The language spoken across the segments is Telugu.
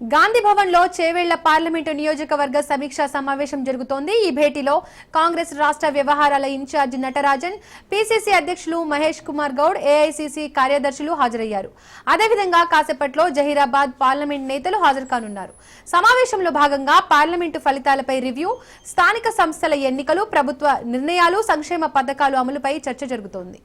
గాంధీ భవన్ లో చేవేళ్ల పార్లమెంటు నియోజకవర్గ సమీక్షా సమావేశం జరుగుతోంది। ఈ భేటీలో కాంగ్రెస్ రాష్ట్ర వ్యవహారాల ఇన్ఛార్జ్ నటరాజన్, పీసీసీ అధ్యక్షులు మహేష్ కుమార్ గౌడ్, ఏఐసీసీ కార్యదర్శులు హాజరయ్యారు। అదేవిధంగా కాసేపట్లో జహీరాబాద్ పార్లమెంట్ నేతలు హాజరు కానున్నారు। సమావేశంలో భాగంగా పార్లమెంటు ఫలితాలపై రివ్యూ, స్థానిక సంస్థల ఎన్నికలు, ప్రభుత్వ నిర్ణయాలు, సంక్షేమ పథకాలు అమలుపై చర్చ జరుగుతోంది।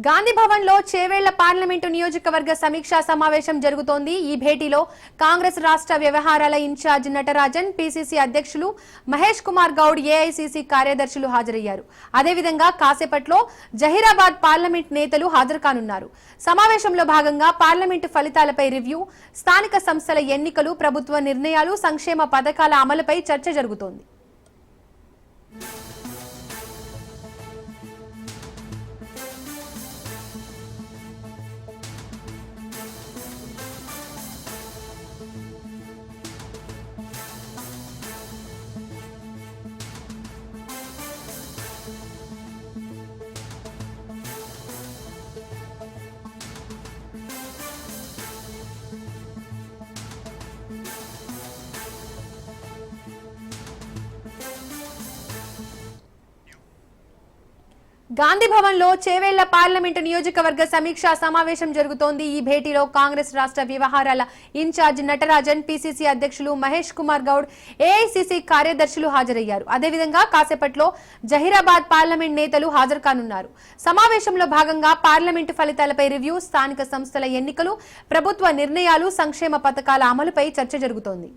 గాంధీ భవన్ లో చేవేళ్ల పార్లమెంటు నియోజకవర్గ సమీక్షా సమావేశం జరుగుతోంది। ఈ భేటీలో కాంగ్రెస్ రాష్ట్ర వ్యవహారాల ఇన్ఛార్జ్ నటరాజన్, పీసీసీ అధ్యక్షులు మహేష్ కుమార్ గౌడ్, ఏఐసీసీ కార్యదర్శులు హాజరయ్యారు। అదేవిధంగా కాసేపట్లో జహీరాబాద్ పార్లమెంట్ నేతలు హాజరు కానున్నారు। సమావేశంలో భాగంగా పార్లమెంటు ఫలితాలపై రివ్యూ, స్థానిక సంస్థల ఎన్నికలు, ప్రభుత్వ నిర్ణయాలు, సంక్షేమ పథకాల అమలుపై చర్చ జరుగుతోంది। గాంధీ భవన్ లో చేవేళ్ల పార్లమెంటు నియోజకవర్గ సమీక్షా సమావేశం జరుగుతోంది। ఈ భేటీలో కాంగ్రెస్ రాష్ట్ర వ్యవహారాల ఇన్ఛార్జ్ నటరాజన్, పీసీసీ అధ్యక్షులు మహేష్ కుమార్ గౌడ్, ఏఐసీసీ కార్యదర్శులు హాజరయ్యారు। అదేవిధంగా కాసేపట్లో జహీరాబాద్ పార్లమెంట్ నేతలు హాజరు కానున్నారు। సమావేశంలో భాగంగా పార్లమెంటు ఫలితాలపై రివ్యూ, స్థానిక సంస్థల ఎన్నికలు, ప్రభుత్వ నిర్ణయాలు, సంక్షేమ పథకాల అమలుపై చర్చ జరుగుతోంది।